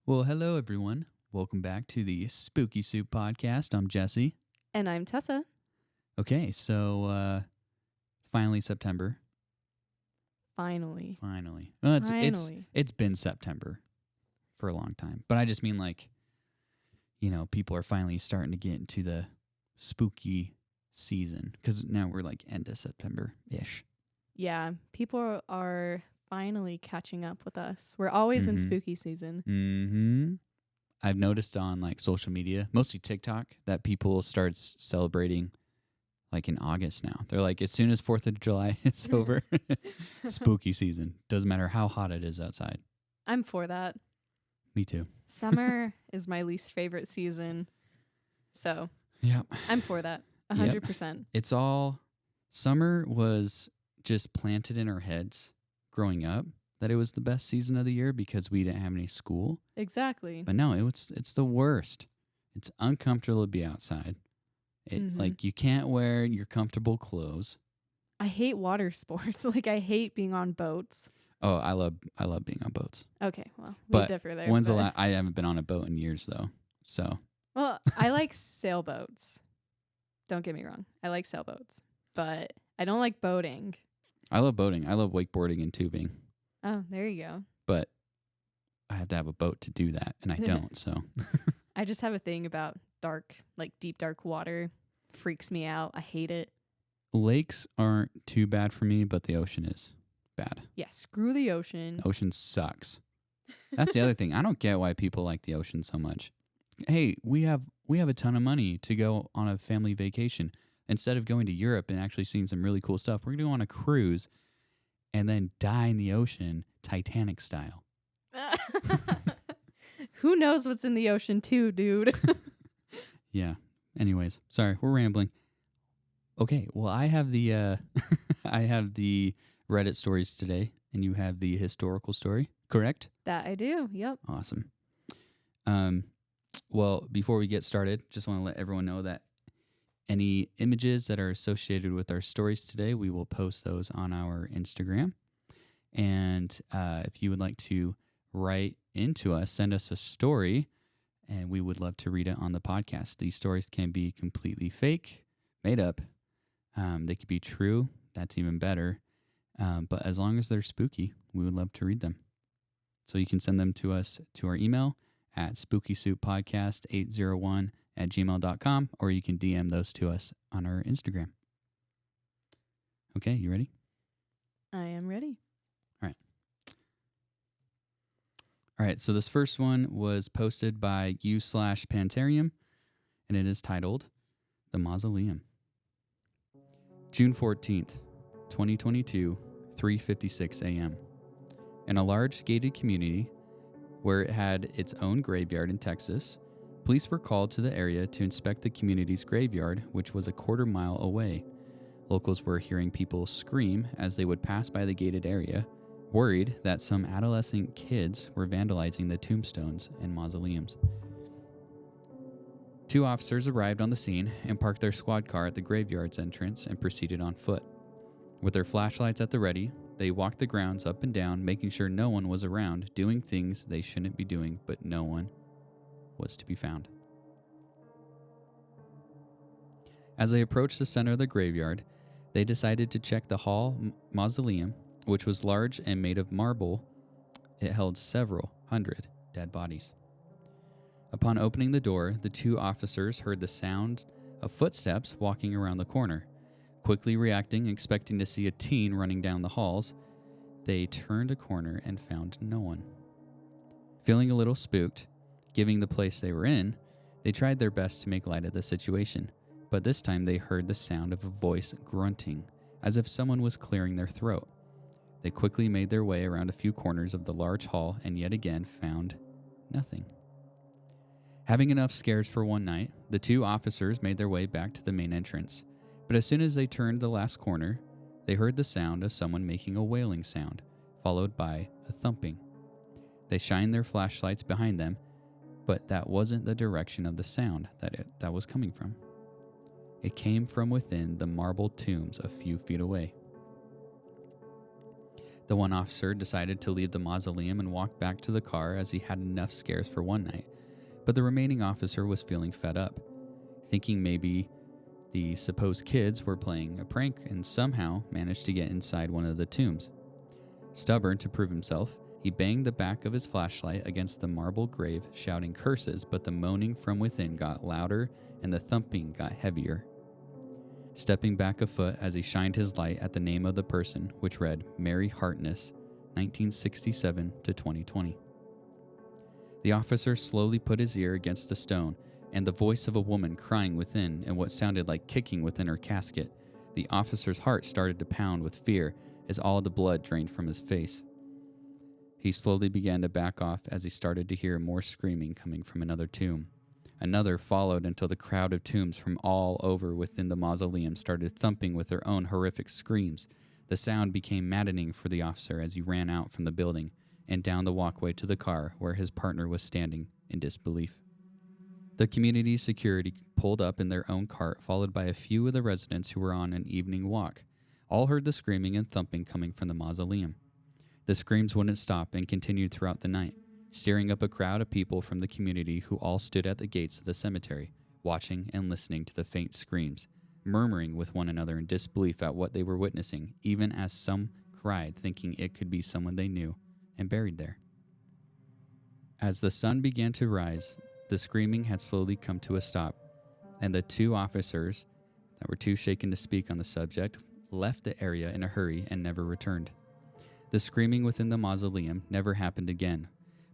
Well, hello, everyone. Welcome back to the Spooky Soup Podcast. I'm Jesse. And I'm Tessa. Okay, so finally September. Finally. Well, it's been September for a long time. But I just mean people are finally starting to get into the spooky season because now we're like end of September-ish. Yeah, people are finally catching up with us. We're always in spooky season. Mm-hmm. I've noticed on like social media, mostly TikTok, that people start celebrating like in August now. They're like, as soon as 4th of July is over, spooky season. Doesn't matter how hot it is outside. I'm for that. Me too. Summer is my least favorite season. So Yep. I'm for that. 100%. It's all, summer was just planted in our heads growing up that it was the best season of the year because we didn't have any school. Exactly. But no, it's the worst. It's uncomfortable to be outside. Like you can't wear your comfortable clothes. I hate water sports. Like I hate being on boats. Oh, I love being on boats. Okay, well, we differ there. When's the last? I haven't been on a boat in years though. So. Well, I like sailboats. Don't get me wrong. I like sailboats, but I don't like boating. I love boating. I love wakeboarding and tubing. Oh, there you go. But I have to have a boat to do that, and I don't. So. I just have a thing about dark, like deep dark water. Freaks me out. I hate it. Lakes aren't too bad for me, but the ocean is bad. Yeah, screw the ocean. Ocean sucks. That's the other thing. I don't get why people like the ocean so much. Hey, we have a ton of money to go on a family vacation. Instead of going to Europe and actually seeing some really cool stuff, we're going to go on a cruise and then die in the ocean, Titanic style. Who knows what's in the ocean too, dude? Yeah. Anyways, sorry, we're rambling. Okay, well, I have the I have the Reddit stories today, and you have the historical story, correct? That I do. Yep. Awesome. Well, before we get started, just want to let everyone know that any images that are associated with our stories today, we will post those on our Instagram. And if you would like to write into us, send us a story, and we would love to read it on the podcast. These stories can be completely fake, made up. They could be true. That's even better. But as long as they're spooky, we would love to read them. So you can send them to us to our email at spookysouppodcast801@gmail.com, or you can DM those to us on our Instagram. Okay, you ready? I am ready. All right, so this first one was posted by u/Pantarium, and it is titled The Mausoleum. June 14th, 2022, 3:56 a.m. In a large gated community where it had its own graveyard in Texas, police were called to the area to inspect the community's graveyard, which was a quarter-mile away. Locals were hearing people scream as they would pass by the gated area, worried that some adolescent kids were vandalizing the tombstones and mausoleums. 2 officers arrived on the scene and parked their squad car at the graveyard's entrance and proceeded on foot. With their flashlights at the ready, they walked the grounds up and down, making sure no one was around, doing things they shouldn't be doing, but no one was to be found. As they approached the center of the graveyard, they decided to check the Hall mausoleum, which was large and made of marble. It held several hundred dead bodies. Upon opening the door, the 2 officers heard the sound of footsteps walking around the corner. Quickly reacting, expecting to see a teen running down the halls, they turned a corner and found no one. Feeling a little spooked, given the place they were in, they tried their best to make light of the situation, but this time they heard the sound of a voice grunting, as if someone was clearing their throat. They quickly made their way around a few corners of the large hall and yet again found nothing. Having enough scares for one night, the 2 officers made their way back to the main entrance. But as soon as they turned the last corner, they heard the sound of someone making a wailing sound, followed by a thumping. They shined their flashlights behind them, but that wasn't the direction of the sound that was coming from. It came from within the marble tombs a few feet away. The one officer decided to leave the mausoleum and walk back to the car as he had enough scares for one night, but the remaining officer was feeling fed up, thinking maybe the supposed kids were playing a prank and somehow managed to get inside one of the tombs. Stubborn to prove himself, he banged the back of his flashlight against the marble grave, shouting curses, but the moaning from within got louder and the thumping got heavier. Stepping back a foot as he shined his light at the name of the person, which read Mary Hartness, 1967 to 2020. The officer slowly put his ear against the stone, and the voice of a woman crying within and what sounded like kicking within her casket. The officer's heart started to pound with fear as all the blood drained from his face. He slowly began to back off as he started to hear more screaming coming from another tomb. Another followed until the crowd of tombs from all over within the mausoleum started thumping with their own horrific screams. The sound became maddening for the officer as he ran out from the building and down the walkway to the car where his partner was standing in disbelief. The community security pulled up in their own cart, followed by a few of the residents who were on an evening walk. All heard the screaming and thumping coming from the mausoleum. The screams wouldn't stop and continued throughout the night, stirring up a crowd of people from the community who all stood at the gates of the cemetery, watching and listening to the faint screams, murmuring with one another in disbelief at what they were witnessing, even as some cried, thinking it could be someone they knew and buried there. As the sun began to rise, the screaming had slowly come to a stop, and the two officers that were too shaken to speak on the subject left the area in a hurry and never returned. The screaming within the mausoleum never happened again,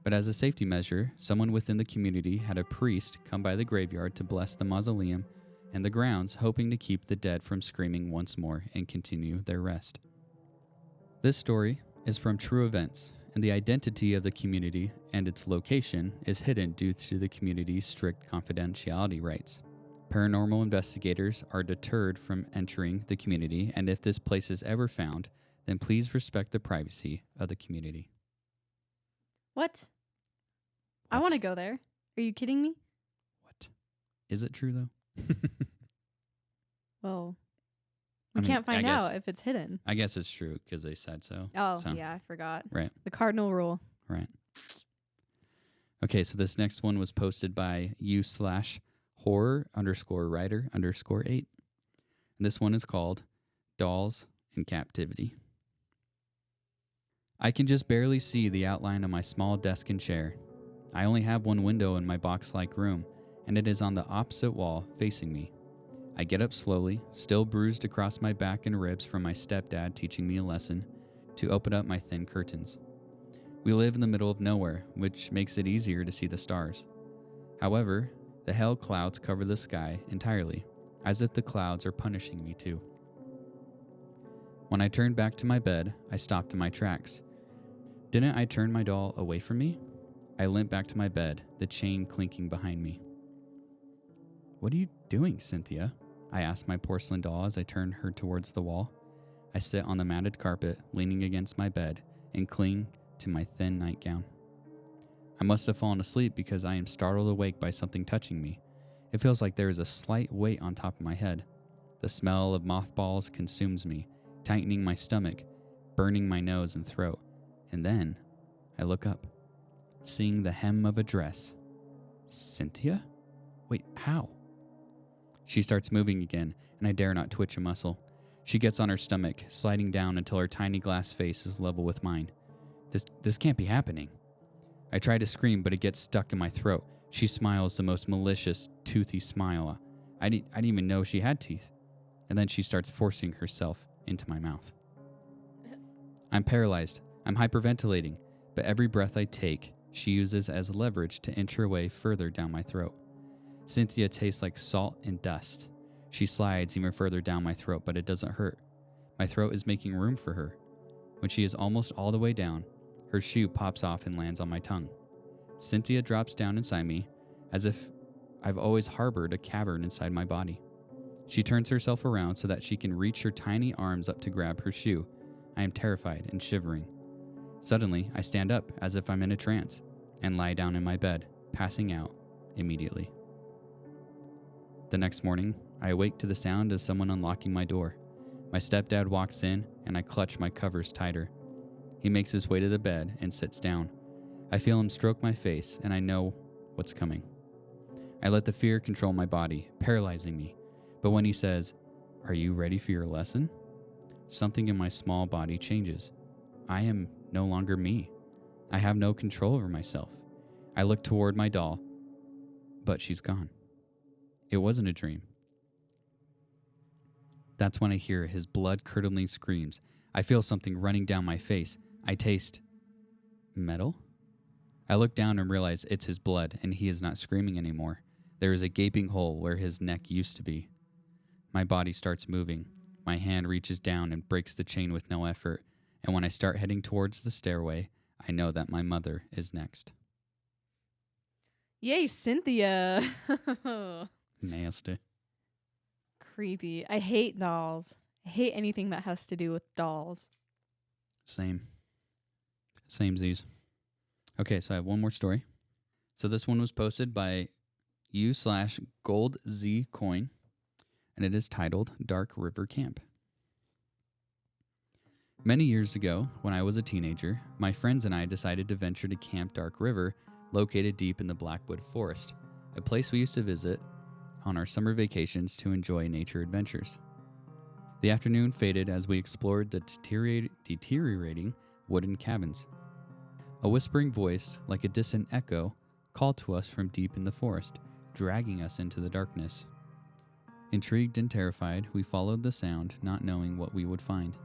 but as a safety measure, someone within the community had a priest come by the graveyard to bless the mausoleum and the grounds, hoping to keep the dead from screaming once more and continue their rest. This story is from true events, and the identity of the community and its location is hidden due to the community's strict confidentiality rights. Paranormal investigators are deterred from entering the community, and if this place is ever found, then please respect the privacy of the community. What? I want to go there. Are you kidding me? What? Is it true, though? Well, we can't find out if it's hidden. I guess it's true because they said so. Oh, so. Yeah, I forgot. Right. The cardinal rule. Right. Okay, so this next one was posted by u/horror_writer_8. And this one is called Dolls in Captivity. I can just barely see the outline of my small desk and chair. I only have one window in my box-like room, and it is on the opposite wall facing me. I get up slowly, still bruised across my back and ribs from my stepdad teaching me a lesson, to open up my thin curtains. We live in the middle of nowhere, which makes it easier to see the stars. However, the hail clouds cover the sky entirely, as if the clouds are punishing me too. When I turned back to my bed, I stopped in my tracks. Didn't I turn my doll away from me? I limped back to my bed, the chain clinking behind me. "What are you doing, Cynthia?" I asked my porcelain doll as I turned her towards the wall. I sit on the matted carpet, leaning against my bed, and cling to my thin nightgown. I must have fallen asleep because I am startled awake by something touching me. It feels like there is a slight weight on top of my head. The smell of mothballs consumes me, tightening my stomach, burning my nose and throat. And then I look up, seeing the hem of a dress. Cynthia? Wait, how? She starts moving again, and I dare not twitch a muscle. She gets on her stomach, sliding down until her tiny glass face is level with mine. This can't be happening. I try to scream, but it gets stuck in my throat. She smiles the most malicious, toothy smile. I didn't even know she had teeth. And then she starts forcing herself into my mouth. I'm paralyzed. I'm hyperventilating, but every breath I take, she uses as leverage to inch her way further down my throat. Cynthia tastes like salt and dust. She slides even further down my throat, but it doesn't hurt. My throat is making room for her. When she is almost all the way down, her shoe pops off and lands on my tongue. Cynthia drops down inside me, as if I've always harbored a cavern inside my body. She turns herself around so that she can reach her tiny arms up to grab her shoe. I am terrified and shivering. Suddenly, I stand up as if I'm in a trance and lie down in my bed, passing out immediately. The next morning, I awake to the sound of someone unlocking my door. My stepdad walks in, and I clutch my covers tighter. He makes his way to the bed and sits down. I feel him stroke my face, and I know what's coming. I let the fear control my body, paralyzing me. But when he says, "Are you ready for your lesson?" something in my small body changes. I am no longer me. I have no control over myself. I look toward my doll, but she's gone. It wasn't a dream. That's when I hear his blood-curdling screams. I feel something running down my face. I taste metal? I look down and realize it's his blood, and he is not screaming anymore. There is a gaping hole where his neck used to be. My body starts moving. My hand reaches down and breaks the chain with no effort, and when I start heading towards the stairway, I know that my mother is next. Yay, Cynthia. Nasty. Creepy. I hate dolls. I hate anything that has to do with dolls. Same. Samesies. Okay, so I have one more story. So this one was posted by u/goldzcoin, and it is titled Dark River Camp. Many years ago, when I was a teenager, my friends and I decided to venture to Camp Dark River, located deep in the Blackwood Forest, a place we used to visit on our summer vacations to enjoy nature adventures. The afternoon faded as we explored the deteriorating wooden cabins. A whispering voice, like a distant echo, called to us from deep in the forest, dragging us into the darkness. Intrigued and terrified, we followed the sound, not knowing what we would find.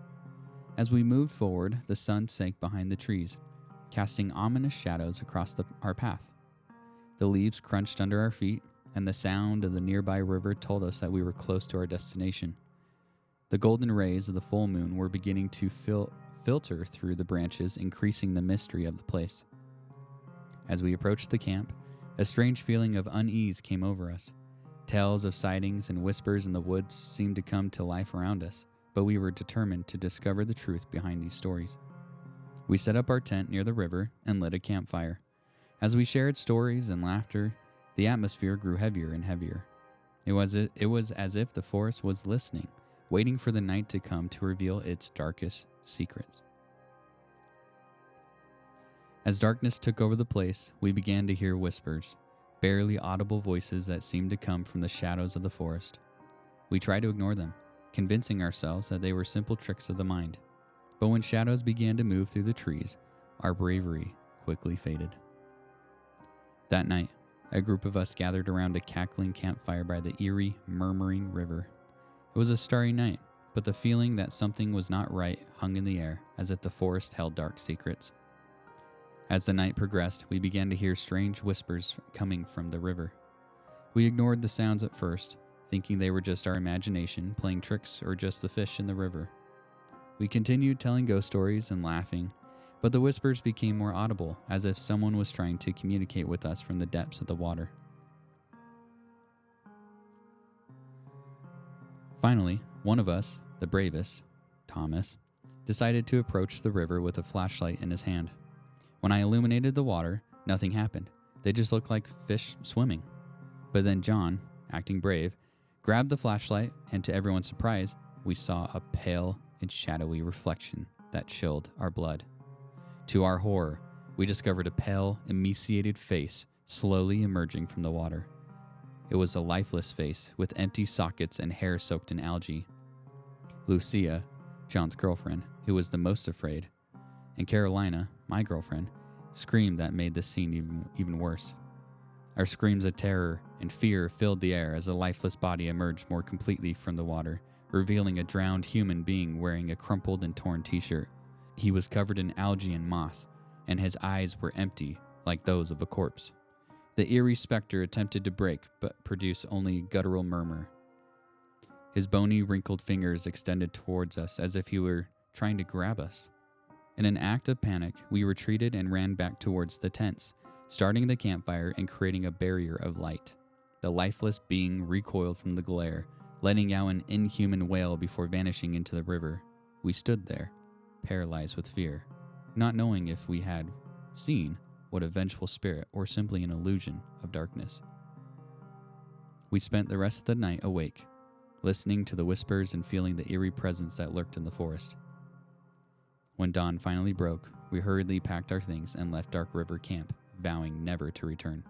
As we moved forward, the sun sank behind the trees, casting ominous shadows across our path. The leaves crunched under our feet, and the sound of the nearby river told us that we were close to our destination. The golden rays of the full moon were beginning to filter through the branches, increasing the mystery of the place. As we approached the camp, a strange feeling of unease came over us. Tales of sightings and whispers in the woods seemed to come to life around us, but we were determined to discover the truth behind these stories. We set up our tent near the river and lit a campfire. As we shared stories and laughter, the atmosphere grew heavier and heavier. It was as if the forest was listening, waiting for the night to come to reveal its darkest secrets. As darkness took over the place, we began to hear whispers, barely audible voices that seemed to come from the shadows of the forest. We tried to ignore them, convincing ourselves that they were simple tricks of the mind. But when shadows began to move through the trees, our bravery quickly faded. That night, a group of us gathered around a cackling campfire by the eerie, murmuring river. It was a starry night, but the feeling that something was not right hung in the air, as if the forest held dark secrets. As the night progressed, we began to hear strange whispers coming from the river. We ignored the sounds at first, thinking they were just our imagination playing tricks or just the fish in the river. We continued telling ghost stories and laughing, but the whispers became more audible, as if someone was trying to communicate with us from the depths of the water. Finally, one of us, the bravest, Thomas, decided to approach the river with a flashlight in his hand. When I illuminated the water, nothing happened. They just looked like fish swimming. But then John, acting brave, grabbed the flashlight, and to everyone's surprise, we saw a pale and shadowy reflection that chilled our blood. To our horror, we discovered a pale, emaciated face slowly emerging from the water. It was a lifeless face with empty sockets and hair soaked in algae. Lucia, John's girlfriend, who was the most afraid, and Carolina, my girlfriend, screamed that made the scene even worse. Our screams of terror and fear filled the air as a lifeless body emerged more completely from the water, revealing a drowned human being wearing a crumpled and torn t-shirt. He was covered in algae and moss, and his eyes were empty, like those of a corpse. The eerie specter attempted to break, but produced only a guttural murmur. His bony, wrinkled fingers extended towards us as if he were trying to grab us. In an act of panic, we retreated and ran back towards the tents, starting the campfire and creating a barrier of light. The lifeless being recoiled from the glare, letting out an inhuman wail before vanishing into the river. We stood there, paralyzed with fear, not knowing if we had seen what a vengeful spirit or simply an illusion of darkness. We spent the rest of the night awake, listening to the whispers and feeling the eerie presence that lurked in the forest. When dawn finally broke, we hurriedly packed our things and left Dark River Camp, vowing never to return.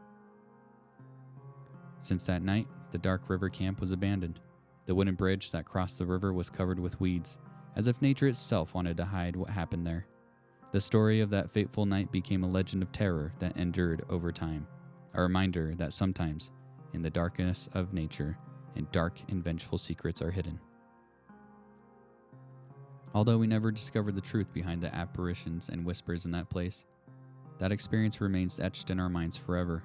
Since that night, the Dark River Camp was abandoned. The wooden bridge that crossed the river was covered with weeds, as if nature itself wanted to hide what happened there. The story of that fateful night became a legend of terror that endured over time, a reminder that sometimes, in the darkness of nature, and dark and vengeful secrets are hidden. Although we never discovered the truth behind the apparitions and whispers in that place, that experience remains etched in our minds forever.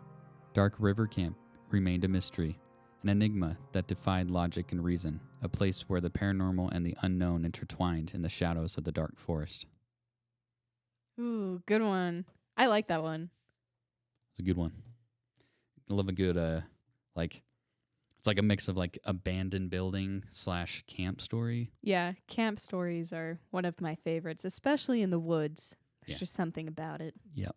Dark River Camp remained a mystery, an enigma that defied logic and reason, a place where the paranormal and the unknown intertwined in the shadows of the dark forest. Ooh, good one. I like that one. It's a good one. I love a good, it's like a mix of like abandoned building / camp story. Yeah, camp stories are one of my favorites, especially in the woods. There's just something about it. Yep.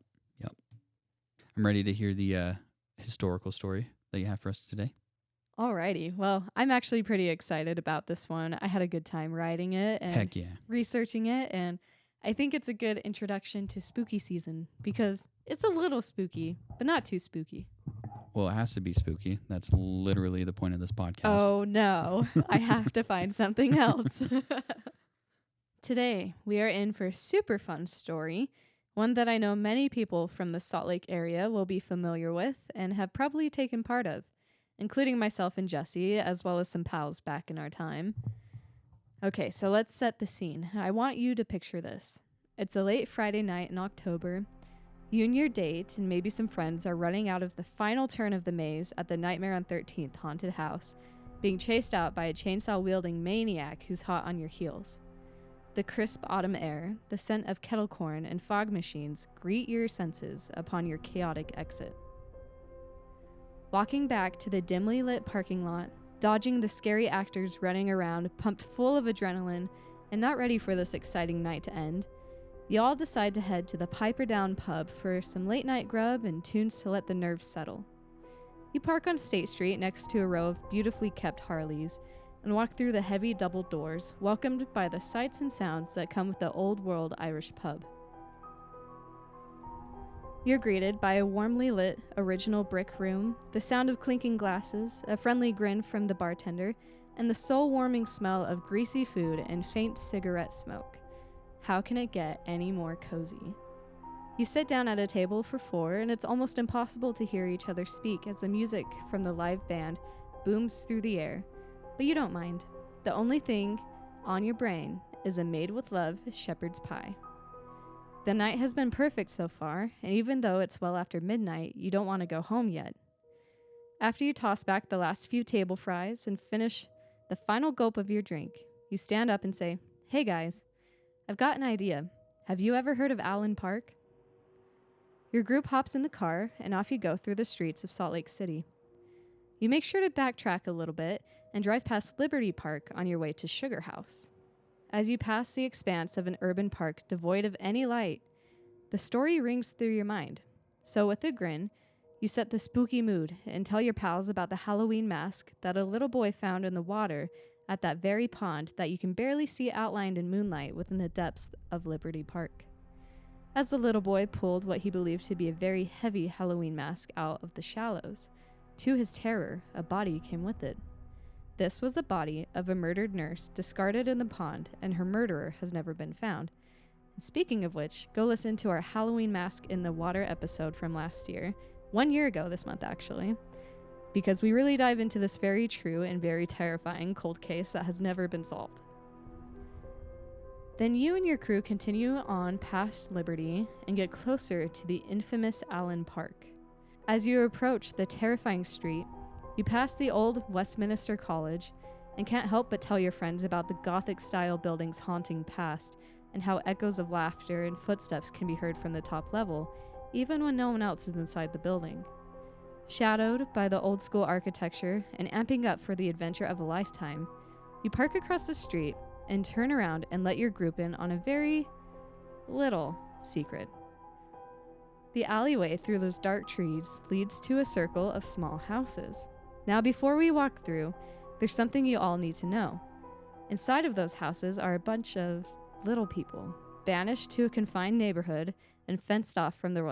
I'm ready to hear the historical story that you have for us today. Alrighty. Well, I'm actually pretty excited about this one. I had a good time writing it and Heck yeah. researching it, and I think it's a good introduction to spooky season because it's a little spooky, but not too spooky. Well, it has to be spooky. That's literally the point of this podcast. Oh, no. I have to find something else. Today, we are in for a super fun story, one that I know many people from the Salt Lake area will be familiar with and have probably taken part of, including myself and Jesse, as well as some pals back in our time. Okay, so let's set the scene. I want you to picture this. It's a late Friday night in October. You and your date and maybe some friends are running out of the final turn of the maze at the Nightmare on 13th haunted house, being chased out by a chainsaw-wielding maniac who's hot on your heels. The crisp autumn air, the scent of kettle corn and fog machines greet your senses upon your chaotic exit. Walking back to the dimly lit parking lot, dodging the scary actors running around, pumped full of adrenaline and not ready for this exciting night to end, you all decide to head to the Piper Down pub for some late night grub and tunes to let the nerves settle. You park on State Street next to a row of beautifully kept Harleys and walk through the heavy double doors, welcomed by the sights and sounds that come with the old world Irish pub. You're greeted by a warmly lit, original brick room, the sound of clinking glasses, a friendly grin from the bartender, and the soul-warming smell of greasy food and faint cigarette smoke. How can it get any more cozy? You sit down at a table for 4, and it's almost impossible to hear each other speak as the music from the live band booms through the air. But you don't mind. The only thing on your brain is a made with love shepherd's pie. The night has been perfect so far, and even though it's well after midnight, you don't want to go home yet. After you toss back the last few table fries and finish the final gulp of your drink, you stand up and say, "Hey guys, I've got an idea. Have you ever heard of Allen Park?" Your group hops in the car, and off you go through the streets of Salt Lake City. You make sure to backtrack a little bit and drive past Liberty Park on your way to Sugar House. As you pass the expanse of an urban park devoid of any light, the story rings through your mind. So with a grin, you set the spooky mood and tell your pals about the Halloween mask that a little boy found in the water at that very pond that you can barely see outlined in moonlight within the depths of Liberty Park. As the little boy pulled what he believed to be a very heavy Halloween mask out of the shallows, to his terror, a body came with it. This was the body of a murdered nurse discarded in the pond, and her murderer has never been found. Speaking of which, go listen to our Halloween Mask in the Water episode from last year, 1 year ago this month actually, because we really dive into this very true and very terrifying cold case that has never been solved. Then you and your crew continue on past Liberty and get closer to the infamous Allen Park. As you approach the terrifying street, you pass the old Westminster College and can't help but tell your friends about the Gothic-style building's haunting past and how echoes of laughter and footsteps can be heard from the top level, even when no one else is inside the building. Shadowed by the old-school architecture and amping up for the adventure of a lifetime, you park across the street and turn around and let your group in on a very little secret. The alleyway through those dark trees leads to a circle of small houses. Now, before we walk through, there's something you all need to know. Inside of those houses are a bunch of little people. banished to a confined neighborhood, and fenced off from the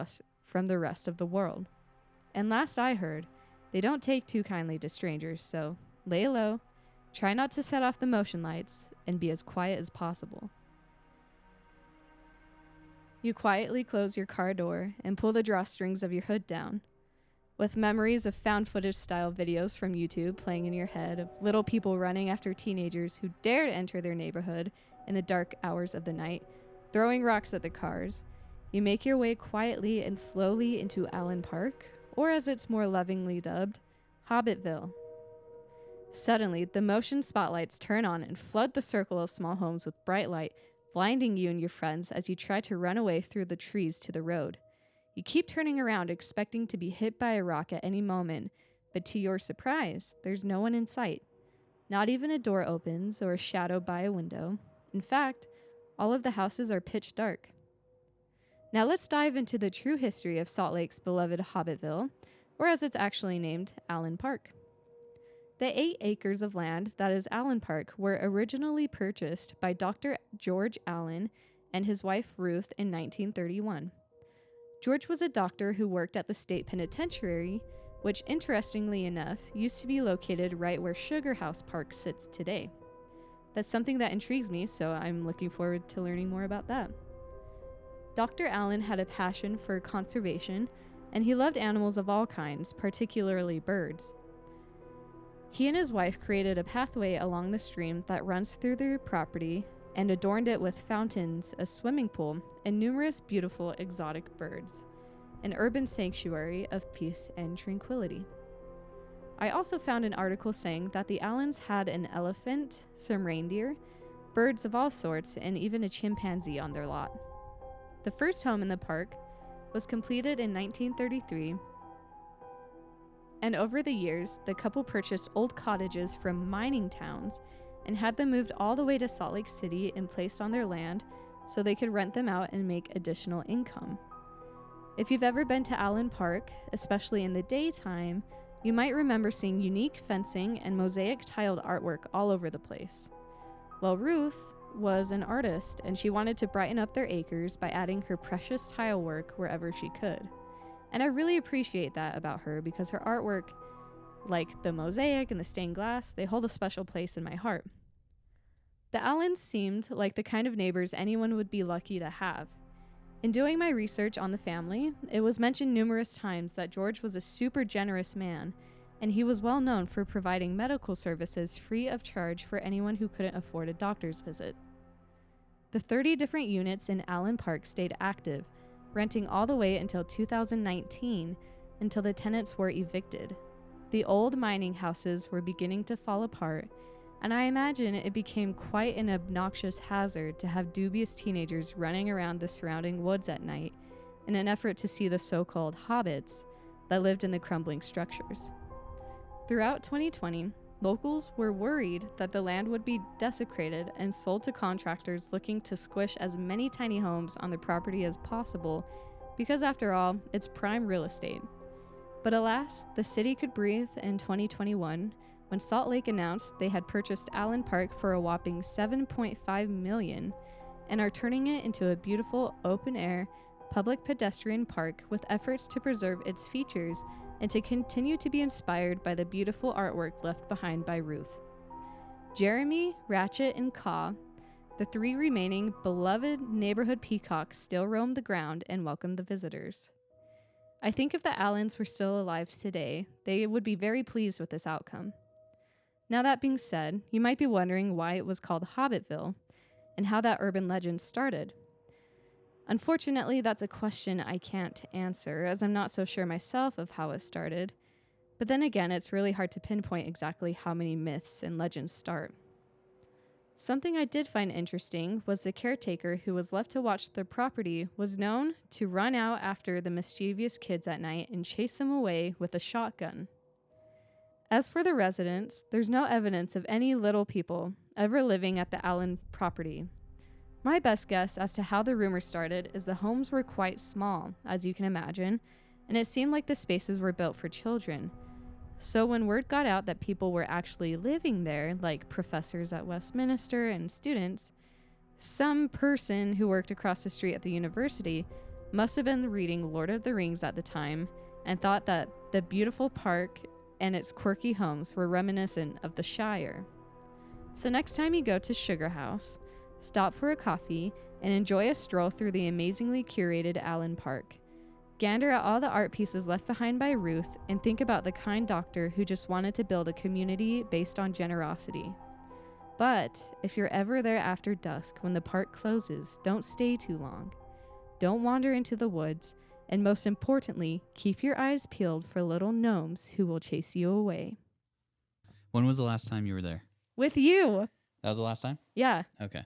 rest of the world. And last I heard, they don't take too kindly to strangers, so lay low, try not to set off the motion lights, and be as quiet as possible. You quietly close your car door and pull the drawstrings of your hood down. With memories of found footage style videos from YouTube playing in your head of little people running after teenagers who dare to enter their neighborhood in the dark hours of the night, throwing rocks at the cars, you make your way quietly and slowly into Allen Park, or as it's more lovingly dubbed, Hobbitville. Suddenly, the motion spotlights turn on and flood the circle of small homes with bright light, blinding you and your friends as you try to run away through the trees to the road. You keep turning around, expecting to be hit by a rock at any moment, but to your surprise, there's no one in sight. Not even a door opens or a shadow by a window. In fact, all of the houses are pitch dark. Now let's dive into the true history of Salt Lake's beloved Hobbitville, or as it's actually named, Allen Park. The 8 acres of land that is Allen Park were originally purchased by Dr. George Allen and his wife Ruth in 1931. George was a doctor who worked at the state penitentiary, which interestingly enough used to be located right where Sugar House Park sits today. That's something that intrigues me, so I'm looking forward to learning more about that. Dr. Allen had a passion for conservation, and he loved animals of all kinds, particularly birds. He and his wife created a pathway along the stream that runs through their property and adorned it with fountains, a swimming pool, and numerous beautiful exotic birds, an urban sanctuary of peace and tranquility. I also found an article saying that the Allens had an elephant, some reindeer, birds of all sorts, and even a chimpanzee on their lot. The first home in the park was completed in 1933, and over the years, the couple purchased old cottages from mining towns and had them moved all the way to Salt Lake City and placed on their land so they could rent them out and make additional income. If you've ever been to Allen Park, especially in the daytime, you might remember seeing unique fencing and mosaic tiled artwork all over the place. Well, Ruth was an artist, and she wanted to brighten up their acres by adding her precious tile work wherever she could. And I really appreciate that about her because her artwork, like the mosaic and the stained glass, they hold a special place in my heart. The Allens seemed like the kind of neighbors anyone would be lucky to have. In doing my research on the family, it was mentioned numerous times that George was a super generous man, and he was well known for providing medical services free of charge for anyone who couldn't afford a doctor's visit. The 30 different units in Allen Park stayed active, renting all the way until 2019, until the tenants were evicted. The old mining houses were beginning to fall apart, and I imagine it became quite an obnoxious hazard to have dubious teenagers running around the surrounding woods at night in an effort to see the so-called hobbits that lived in the crumbling structures. Throughout 2020, locals were worried that the land would be desecrated and sold to contractors looking to squish as many tiny homes on the property as possible because, after all, it's prime real estate. But alas, the city could breathe in 2021 when Salt Lake announced they had purchased Allen Park for a whopping $7.5 million and are turning it into a beautiful open-air public pedestrian park with efforts to preserve its features and to continue to be inspired by the beautiful artwork left behind by Ruth. Jeremy, Ratchet, and Caw, the 3 remaining beloved neighborhood peacocks, still roam the ground and welcome the visitors. I think if the Allens were still alive today, they would be very pleased with this outcome. Now that being said, you might be wondering why it was called Hobbitville and how that urban legend started. Unfortunately, that's a question I can't answer, as I'm not so sure myself of how it started. But then again, it's really hard to pinpoint exactly how many myths and legends start. Something I did find interesting was the caretaker who was left to watch the property was known to run out after the mischievous kids at night and chase them away with a shotgun. As for the residents, there's no evidence of any little people ever living at the Allen property. My best guess as to how the rumor started is the homes were quite small, as you can imagine, and it seemed like the spaces were built for children. So when word got out that people were actually living there, like professors at Westminster and students, Some person who worked across the street at the university must have been reading Lord of the Rings at the time and thought that the beautiful park and its quirky homes were reminiscent of the Shire. So next time you go to Sugar House, stop for a coffee and enjoy a stroll through the amazingly curated Allen Park. Gander at all the art pieces left behind by Ruth and think about the kind doctor who just wanted to build a community based on generosity. But if you're ever there after dusk when the park closes, don't stay too long. Don't wander into the woods, and most importantly, keep your eyes peeled for little gnomes who will chase you away. When was the last time you were there? With you. That was the last time? Yeah. Okay.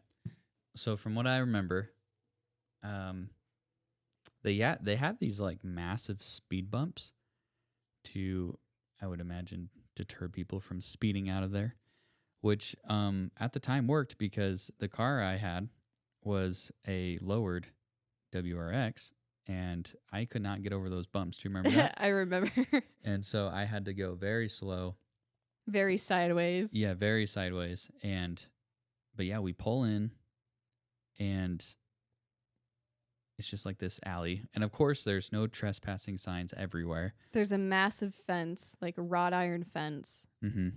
So from what I remember, they have these like massive speed bumps to, I would imagine, deter people from speeding out of there, which at the time worked because the car I had was a lowered WRX and I could not get over those bumps. Do you remember that? I remember. And so I had to go very slow. Very sideways. Yeah, very sideways. But yeah, we pull in and it's just like this alley. And of course, there's no trespassing signs everywhere. There's a massive fence, like a wrought iron fence. Mm-hmm.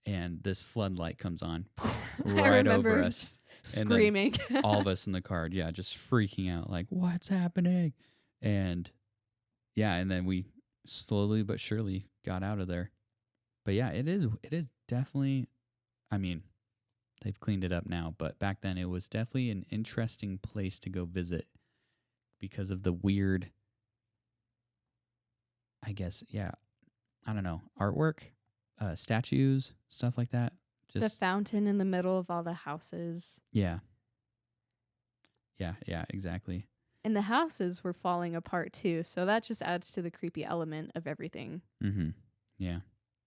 And this floodlight comes on I right remember over us. screaming. All of us in the car, yeah, just freaking out, like, what's happening? And yeah, and then we slowly but surely got out of there. But yeah, it is definitely, I mean, they've cleaned it up now, but back then it was definitely an interesting place to go visit because of the weird, I guess, yeah, I don't know, artwork, statues, stuff like that. The fountain in the middle of all the houses. Yeah, exactly. And the houses were falling apart too, so that just adds to the creepy element of everything. Mm-hmm. Yeah.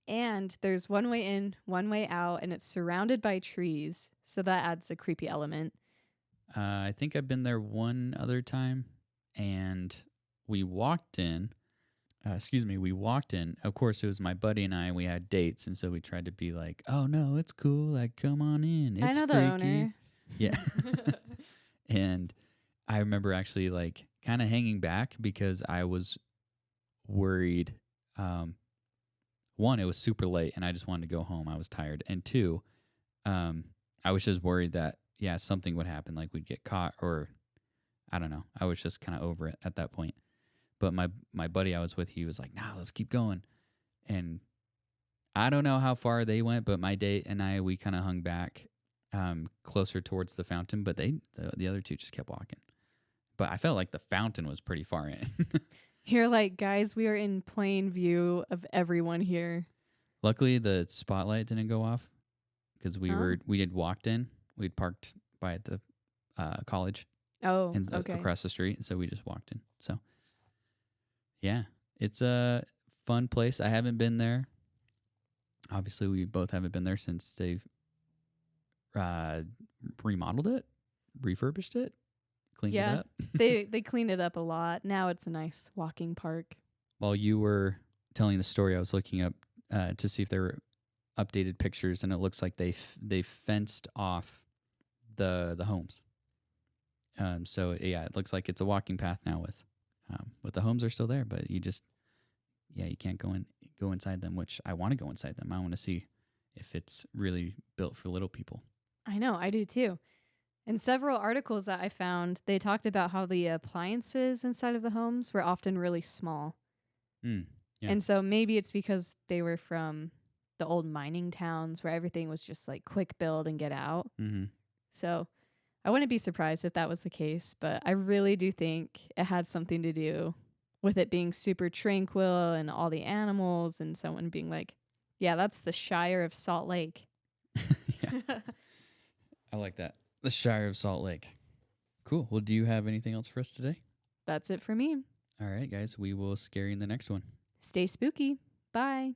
And there's one way in, one way out, and it's surrounded by trees, so that adds a creepy element. I think I've been there one other time, and we walked in. Of course, it was my buddy and I, and we had dates, and so we tried to be like, oh, no, it's cool. Like, come on in. It's I know freaky. the owner. Yeah. And I remember actually, like, kind of hanging back because I was worried. One, it was super late, and I just wanted to go home. I was tired. And two, I was just worried that, yeah, something would happen, like we'd get caught, or I don't know. I was just kind of over it at that point. But my buddy I was with, he was like, nah, let's keep going. And I don't know how far they went, but my date and I, we kind of hung back closer towards the fountain, but the other two just kept walking. But I felt like the fountain was pretty far in. You're like, guys, we are in plain view of everyone here. Luckily, the spotlight didn't go off because we had walked in. We'd parked by the college. Oh, and okay. Across the street, and so we just walked in. So, yeah, it's a fun place. I haven't been there. Obviously, we both haven't been there since they've remodeled it, refurbished it, cleaned it up. they cleaned it up a lot. Now it's a nice walking park. While you were telling the story, I was looking up to see if there were updated pictures, and it looks like they fenced off the homes. So yeah, it looks like it's a walking path now with the homes are still there, but you can't go inside them, which I want to go inside them. I want to see if it's really built for little people. I know, I do too. In several articles that I found, they talked about how the appliances inside of the homes were often really small. Yeah. And so maybe it's because they were from the old mining towns where everything was just like quick build and get out. Mm-hmm. So I wouldn't be surprised if that was the case, but I really do think it had something to do with it being super tranquil and all the animals and someone being like, yeah, that's the Shire of Salt Lake. Yeah. I like that. The Shire of Salt Lake. Cool. Well, do you have anything else for us today? That's it for me. All right, guys. We will scare you in the next one. Stay spooky. Bye.